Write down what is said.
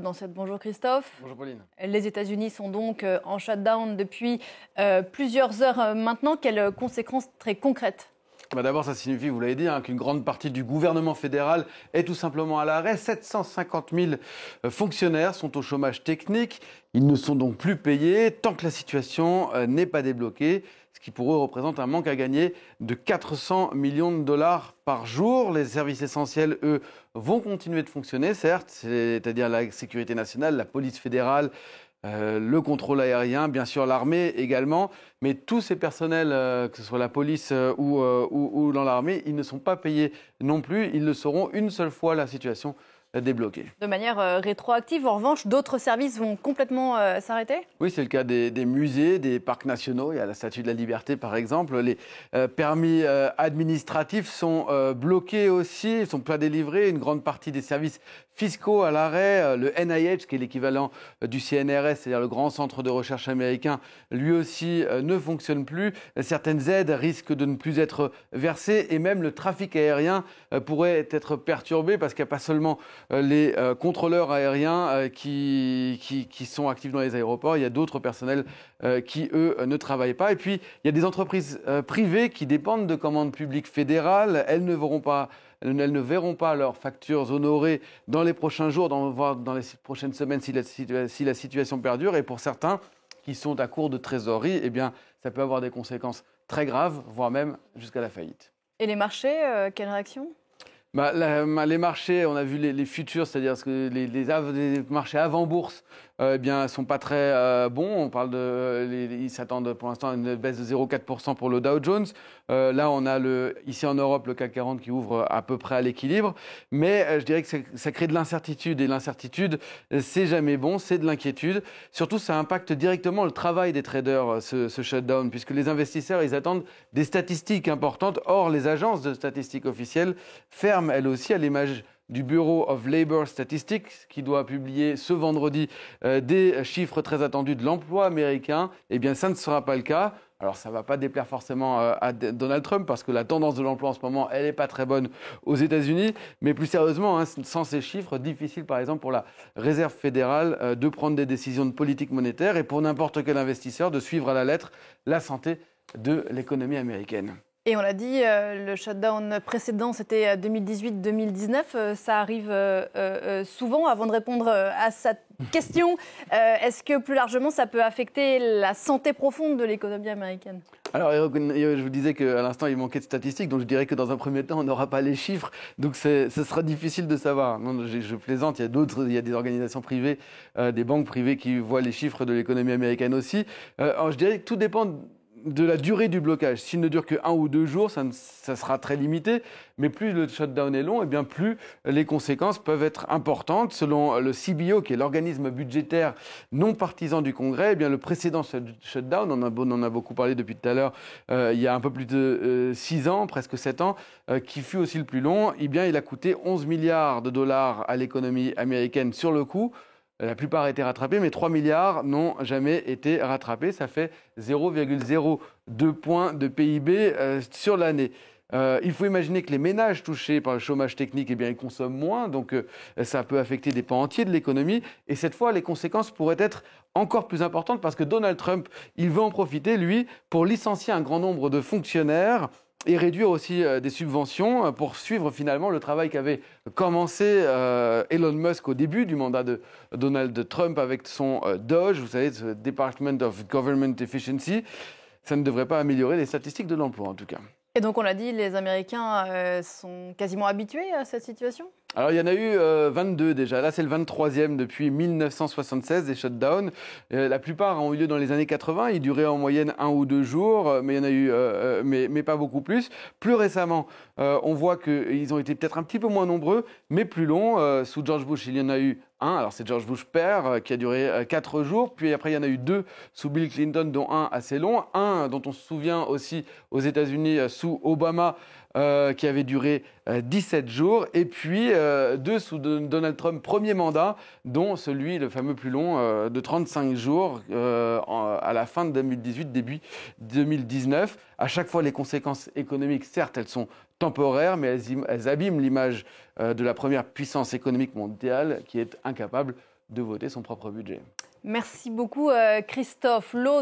Bonjour Christophe. Bonjour Pauline. Les États-Unis sont donc en shutdown depuis plusieurs heures maintenant. Quelles conséquences très concrètes? D'abord, ça signifie, vous l'avez dit, qu'une grande partie du gouvernement fédéral est tout simplement à l'arrêt. 750 000 fonctionnaires sont au chômage technique. Ils ne sont donc plus payés tant que la situation n'est pas débloquée, ce qui pour eux représente un manque à gagner de 400 millions de dollars par jour. Les services essentiels, eux, vont continuer de fonctionner, certes, c'est-à-dire la sécurité nationale, la police fédérale, le contrôle aérien, bien sûr l'armée également, mais tous ces personnels, que ce soit la police ou dans l'armée, ils ne sont pas payés non plus, ils le seront une seule fois la situation débloquée. De manière rétroactive, en revanche, d'autres services vont complètement s'arrêter? Oui, c'est le cas des musées, des parcs nationaux. Il y a la Statue de la Liberté, par exemple. Les permis administratifs sont bloqués aussi, ils ne sont pas délivrés. Une grande partie des services fiscaux à l'arrêt. Le NIH, qui est l'équivalent du CNRS, c'est-à-dire le grand centre de recherche américain, lui aussi ne fonctionne plus. Certaines aides risquent de ne plus être versées et même le trafic aérien pourrait être perturbé parce qu'il n'y a pas seulement les contrôleurs aériens qui sont actifs dans les aéroports. Il y a d'autres personnels qui, eux, ne travaillent pas. Et puis, il y a des entreprises privées qui dépendent de commandes publiques fédérales. Elles ne verront pas leurs factures honorées dans les prochains jours, voire dans les prochaines semaines si la situation perdure. Et pour certains qui sont à court de trésorerie, eh bien, ça peut avoir des conséquences très graves, voire même jusqu'à la faillite. Et les marchés, quelle réaction? Les marchés, on a vu les futurs, c'est-à-dire que les marchés avant bourse, sont pas très bons. On parle ils s'attendent pour l'instant à une baisse de 0,4% pour le Dow Jones. Là, on a ici en Europe le CAC 40 qui ouvre à peu près à l'équilibre. Mais je dirais que ça crée de l'incertitude. Et l'incertitude, c'est jamais bon, c'est de l'inquiétude. Surtout, ça impacte directement le travail des traders, ce shutdown, puisque les investisseurs, ils attendent des statistiques importantes. Or, les agences de statistiques officielles ferment, elles aussi, à l'image du Bureau of Labor Statistics, qui doit publier ce vendredi des chiffres très attendus de l'emploi américain. Eh bien, ça ne sera pas le cas. Alors, ça ne va pas déplaire forcément à Donald Trump, parce que la tendance de l'emploi en ce moment, elle n'est pas très bonne aux États-Unis. Mais plus sérieusement, sans ces chiffres, difficile, par exemple, pour la Réserve fédérale de prendre des décisions de politique monétaire et pour n'importe quel investisseur de suivre à la lettre la santé de l'économie américaine. Et on l'a dit, le shutdown précédent, c'était 2018-2019. Ça arrive souvent. Avant de répondre à cette question, est-ce que plus largement, ça peut affecter la santé profonde de l'économie américaine? Alors, je vous disais qu'à l'instant, il manquait de statistiques, donc je dirais que dans un premier temps, on n'aura pas les chiffres, donc ce sera difficile de savoir. Non, je plaisante, il y a des organisations privées, des banques privées qui voient les chiffres de l'économie américaine aussi. Alors, je dirais que tout dépend de la durée du blocage. S'il ne dure que 1 ou 2 jours, ça sera très limité. Mais plus le shutdown est long, et bien plus les conséquences peuvent être importantes. Selon le CBO, qui est l'organisme budgétaire non partisan du Congrès, eh bien le précédent shutdown, on en a beaucoup parlé depuis tout à l'heure, il y a un peu plus de 6 ans, presque 7 ans, qui fut aussi le plus long, eh bien il a coûté 11 milliards de dollars à l'économie américaine sur le coup. La plupart ont été rattrapés, mais 3 milliards n'ont jamais été rattrapés. Ça fait 0,02 points de PIB sur l'année. Il faut imaginer que les ménages touchés par le chômage technique, eh bien, ils consomment moins, donc ça peut affecter des pans entiers de l'économie. Et cette fois, les conséquences pourraient être encore plus importantes parce que Donald Trump, il veut en profiter, lui, pour licencier un grand nombre de fonctionnaires et réduire aussi des subventions pour suivre finalement le travail qu'avait commencé Elon Musk au début du mandat de Donald Trump avec son DOGE, vous savez, ce Department of Government Efficiency. Ça ne devrait pas améliorer les statistiques de l'emploi en tout cas. Et donc on l'a dit, les Américains sont quasiment habitués à cette situation? Alors, il y en a eu 22 déjà. Là, c'est le 23e depuis 1976 des shutdowns. La plupart ont eu lieu dans les années 80. Ils duraient en moyenne 1 ou 2 jours, mais il y en a eu, mais pas beaucoup plus. Plus récemment, on voit qu'ils ont été peut-être un petit peu moins nombreux, mais plus longs. Sous George Bush, il y en a eu un. Alors, c'est George Bush père qui a duré 4 jours. Puis après, il y en a eu 2 sous Bill Clinton, dont un assez long. Un dont on se souvient aussi aux États-Unis sous Obama, qui avait duré 17 jours, et puis 2 sous Donald Trump, premier mandat, dont celui, le fameux plus long, de 35 jours à la fin de 2018, début 2019. À chaque fois, les conséquences économiques, certes, elles sont temporaires, mais elles abîment l'image de la première puissance économique mondiale qui est incapable de voter son propre budget. Merci beaucoup Christophe. L'autre